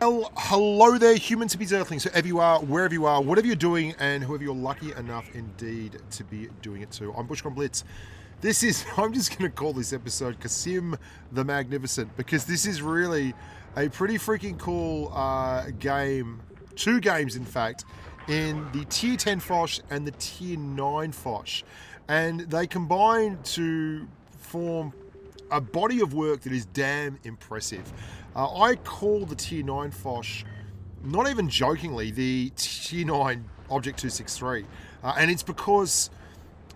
Well, hello there, humans, hippies, earthlings, whoever you are, wherever you are, whatever you're doing, and whoever you're lucky enough indeed to be doing it to. I'm Bushka Blitz. This is, I'm just going to call this episode Qasim the Magnificent, because this is really a pretty freaking cool game, two games in fact, in the Tier 10 Foch and the Tier 9 Foch. And they combine to form a body of work that is damn impressive. I call the Tier 9 Foch, not even jokingly, the Tier 9 Object 263. And it's because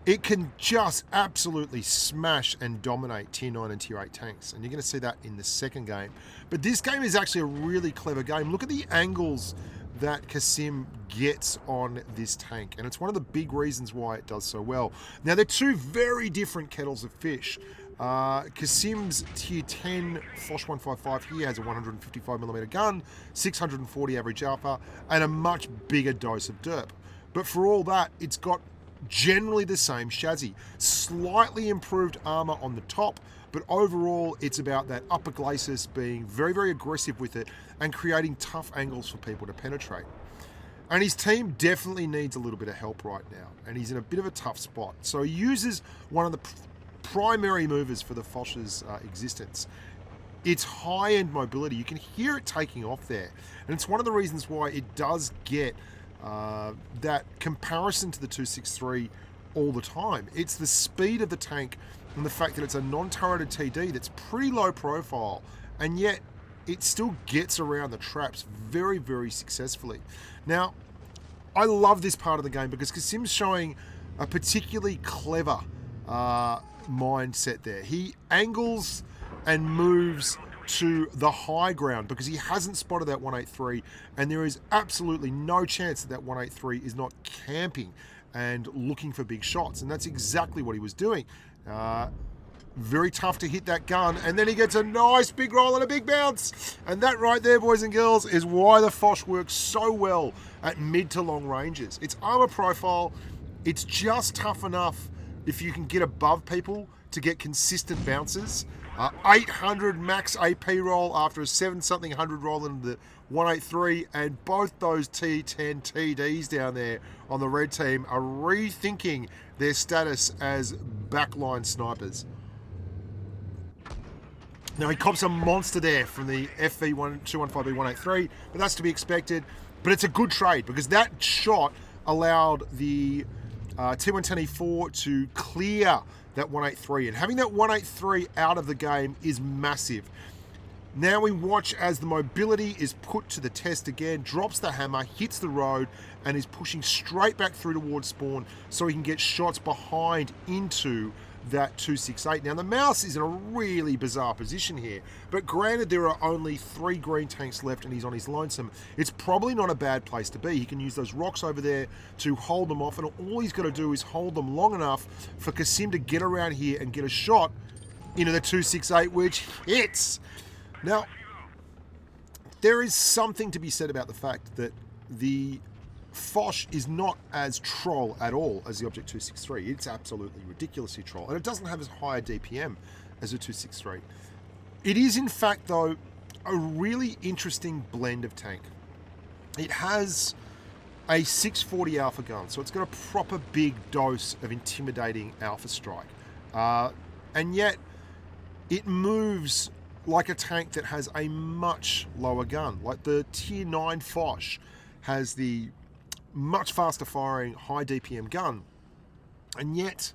it can just absolutely smash and dominate Tier 9 and Tier 8 tanks. And you're going to see that in the second game. But this game is actually a really clever game. Look at the angles that Qasim gets on this tank. And it's one of the big reasons why it does so well. Now, they're two very different kettles of fish. Qasim's Tier 10 Foch 155 here has a 155mm gun, 640 average alpha, and a much bigger dose of derp. But for all that, it's got generally the same chassis. Slightly improved armor on the top, but overall it's about that upper glacis being very, very aggressive with it and creating tough angles for people to penetrate. And his team definitely needs a little bit of help right now, and he's in a bit of a tough spot. So he uses one of the primary movers for the Foch's existence. It's high-end mobility. You can hear it taking off there. And it's one of the reasons why it does get that comparison to the 263 all the time. It's the speed of the tank and the fact that it's a non-turreted TD that's pretty low profile, and yet it still gets around the traps very, very successfully. Now, I love this part of the game because Qasim's showing a particularly clever mindset there. He angles and moves to the high ground because he hasn't spotted that 183, and there is absolutely no chance that that 183 is not camping and looking for big shots, and that's exactly what he was doing. Very tough to hit that gun, and then he gets a nice big roll and a big bounce, and that right there, boys and girls, is why the Foch works so well at mid to long ranges. Its armor profile, it's just tough enough if you can get above people to get consistent bounces. 800 max AP roll after a 7-something 100 roll in the 183, and both those T10 TDs down there on the red team are rethinking their status as backline snipers. Now he cops a monster there from the FV215B183, but that's to be expected. But it's a good trade because that shot allowed the T110E4 to clear that 183, and having that 183 out of the game is massive. Now we watch as the mobility is put to the test again, drops the hammer, hits the road, and is pushing straight back through towards spawn so he can get shots behind into that 268. Now the mouse is in a really bizarre position here, but granted there are only 3 green tanks left and he's on his lonesome. It's probably not a bad place to be. He can use those rocks over there to hold them off, and all he's got to do is hold them long enough for Qasim to get around here and get a shot into the 268, which hits. Now, there is something to be said about the fact that the Foch is not as troll at all as the Object 263. It's absolutely ridiculously troll, and it doesn't have as high a DPM as the 263. It is, in fact, though, a really interesting blend of tank. It has a 640 alpha gun, so it's got a proper big dose of intimidating alpha strike. And yet, it moves like a tank that has a much lower gun. Like the Tier 9 Foch has the much faster firing, high DPM gun, and yet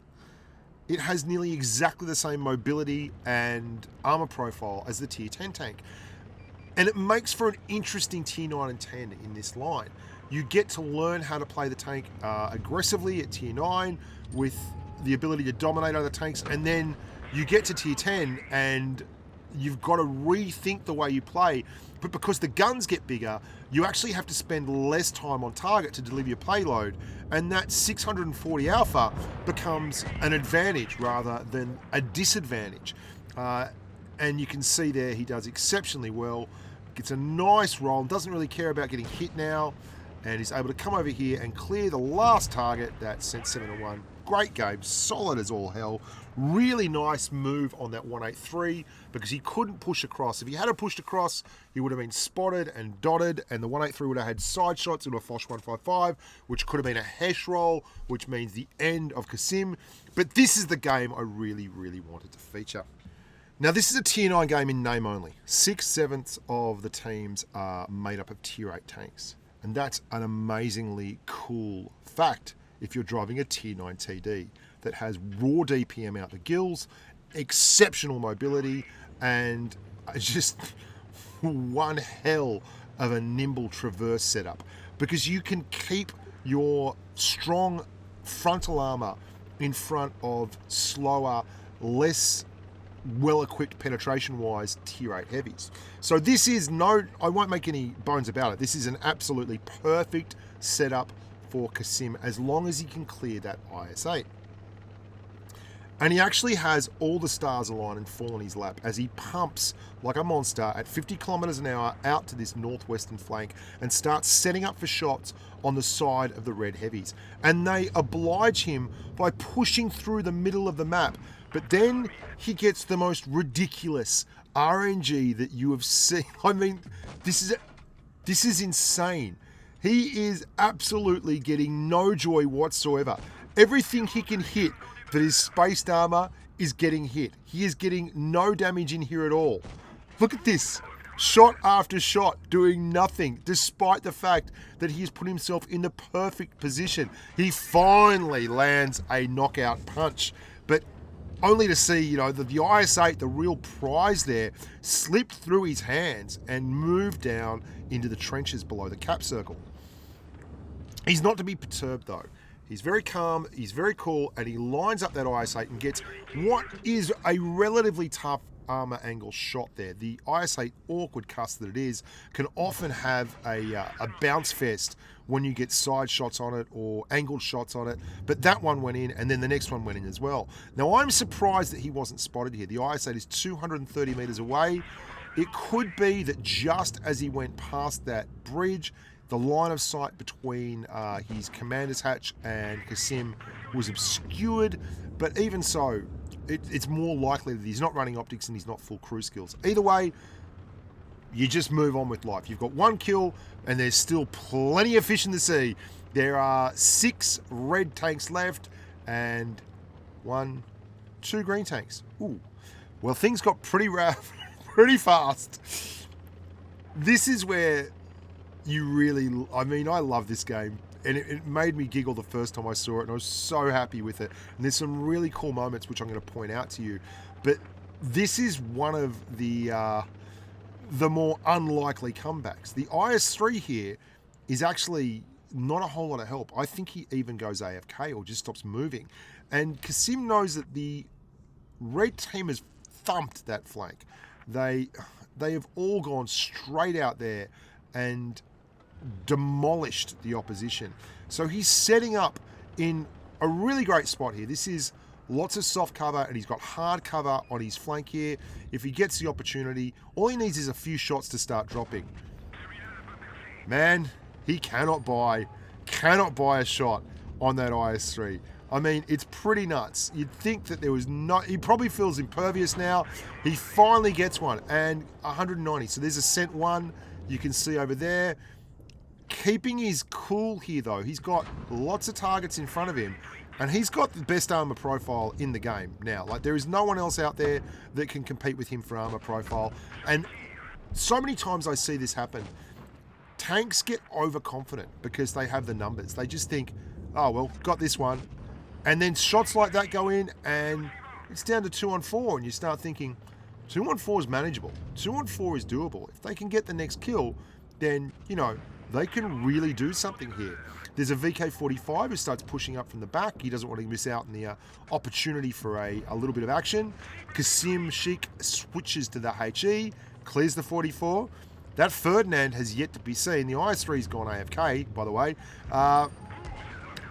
it has nearly exactly the same mobility and armor profile as the Tier 10 tank. And it makes for an interesting Tier 9 and 10 in this line. You get to learn how to play the tank aggressively at Tier 9 with the ability to dominate other tanks, and then you get to Tier 10 and you've got to rethink the way you play. But because the guns get bigger, you actually have to spend less time on target to deliver your payload, and that 640 alpha becomes an advantage rather than a disadvantage. And you can see there he does exceptionally well, gets a nice roll, doesn't really care about getting hit now, and is able to come over here and clear the last target that sent 7-1 great game, solid as all hell. Really nice move on that 183 because he couldn't push across. If he had pushed across, he would have been spotted and dotted, and the 183 would have had side shots into a Foch 155, which could have been a Hesh roll, which means the end of Qasim. But this is the game I really, really wanted to feature. Now, this is a Tier 9 game in name only. 6/7 of the teams are made up of Tier 8 tanks. And that's an amazingly cool fact if you're driving a Tier 9 TD that has raw DPM out the gills, exceptional mobility, and just one hell of a nimble traverse setup. Because you can keep your strong frontal armor in front of slower, less well-equipped penetration-wise Tier 8 heavies. So this is I won't make any bones about it. This is an absolutely perfect setup for Qasim as long as he can clear that IS-8. And he actually has all the stars align and fall on his lap as he pumps like a monster at 50 kilometers an hour out to this northwestern flank and starts setting up for shots on the side of the red heavies. And they oblige him by pushing through the middle of the map. But then he gets the most ridiculous RNG that you have seen. I mean, this is insane. He is absolutely getting no joy whatsoever. Everything he can hit that is spaced armor is getting hit. He is getting no damage in here at all. Look at this. Shot after shot, doing nothing, despite the fact that he has put himself in the perfect position. He finally lands a knockout punch, but only to see, the IS-8, the real prize there, slipped through his hands and moved down into the trenches below the cap circle. He's not to be perturbed, though. He's very calm, he's very cool, and he lines up that IS-8 and gets what is a relatively tough armor angle shot there. The IS-8, awkward cuss that it is, can often have a bounce fest when you get side shots on it or angled shots on it, but that one went in and then the next one went in as well. Now, I'm surprised that he wasn't spotted here. The IS-8 is 230 meters away. It could be that just as he went past that bridge, the line of sight between his commander's hatch and Qasim was obscured, but even so, it's more likely that he's not running optics and he's not full crew skills. Either way, you just move on with life. You've got one kill and there's still plenty of fish in the sea. There are 6 red tanks left and 2 green tanks. Ooh. Well, things got pretty rough pretty fast. This is where I love this game, and it made me giggle the first time I saw it, and I was so happy with it. And there's some really cool moments which I'm going to point out to you, but this is one of the more unlikely comebacks. The IS-3 here is actually not a whole lot of help. I think he even goes AFK or just stops moving, and Qasim knows that the red team has thumped that flank. They have all gone straight out there and demolished the opposition. So he's setting up in a really great spot here. This is lots of soft cover, and he's got hard cover on his flank here. If he gets the opportunity, all he needs is a few shots to start dropping. Man, he cannot buy a shot on that IS-3. I mean, it's pretty nuts. You'd think that there was he probably feels impervious now. He finally gets one, and 190. So there's a cent one you can see over there. Keeping his cool here, though. He's got lots of targets in front of him, and he's got the best armor profile in the game now. Like, there is no one else out there that can compete with him for armor profile. And so many times I see this happen. Tanks get overconfident because they have the numbers. They just think, oh, well, got this one. And then shots like that go in, and it's down to 2-on-4, and you start thinking, 2-on-4 is manageable. 2-on-4 is doable. If they can get the next kill, then, they can really do something here. There's a VK-45 who starts pushing up from the back. He doesn't want to miss out on the opportunity for a little bit of action. Qasim Sheikh switches to the HE, clears the 44. That Ferdinand has yet to be seen. The IS-3's gone AFK, by the way.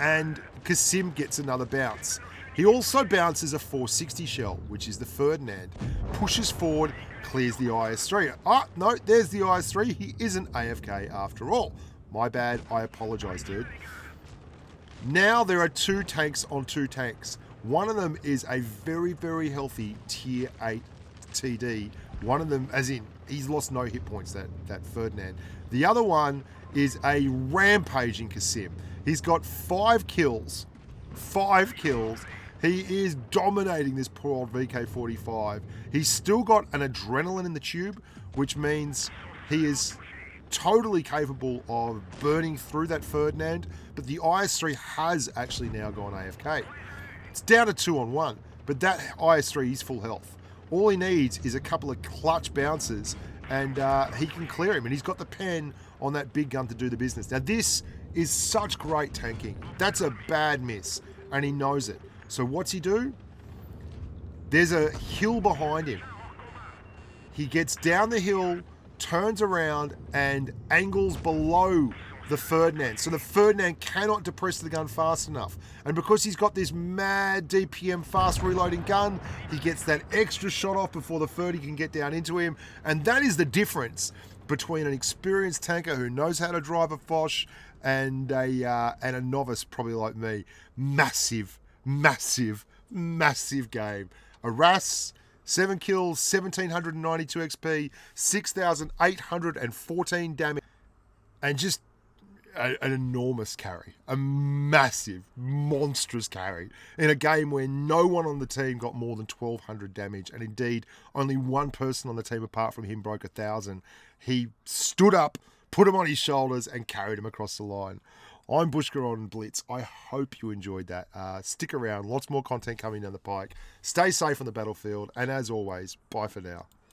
And Qasim gets another bounce. He also bounces a 460 shell, which is the Ferdinand. Pushes forward, clears the IS-3. Ah, no, there's the IS-3. He isn't AFK after all. My bad. I apologize, dude. Now there are 2 tanks on 2 tanks. One of them is a very, very healthy tier 8 TD. One of them, as in, he's lost no hit points, that Ferdinand. The other one is a rampaging Qasim. He's got 5 kills. 5 kills. He is dominating this poor old VK45. He's still got an adrenaline in the tube, which means he is totally capable of burning through that Ferdinand, but the IS-3 has actually now gone AFK. It's down to 2-on-1, but that IS-3 is full health. All he needs is a couple of clutch bounces, and he can clear him, and he's got the pen on that big gun to do the business. Now, this is such great tanking. That's a bad miss, and he knows it. So what's he do? There's a hill behind him. He gets down the hill, turns around, and angles below the Ferdinand. So the Ferdinand cannot depress the gun fast enough. And because he's got this mad DPM fast reloading gun, he gets that extra shot off before the Ferdy can get down into him. And that is the difference between an experienced tanker who knows how to drive a Foch and a novice probably like me. Massive, massive, massive game. A RAS, 7 kills, 1,792 XP, 6,814 damage, and just an enormous carry. A massive, monstrous carry in a game where no one on the team got more than 1,200 damage, and indeed only one person on the team apart from him broke 1,000. He stood up, put him on his shoulders, and carried him across the line. I'm Bushka on Blitz. I hope you enjoyed that. Stick around. Lots more content coming down the pike. Stay safe on the battlefield. And as always, bye for now.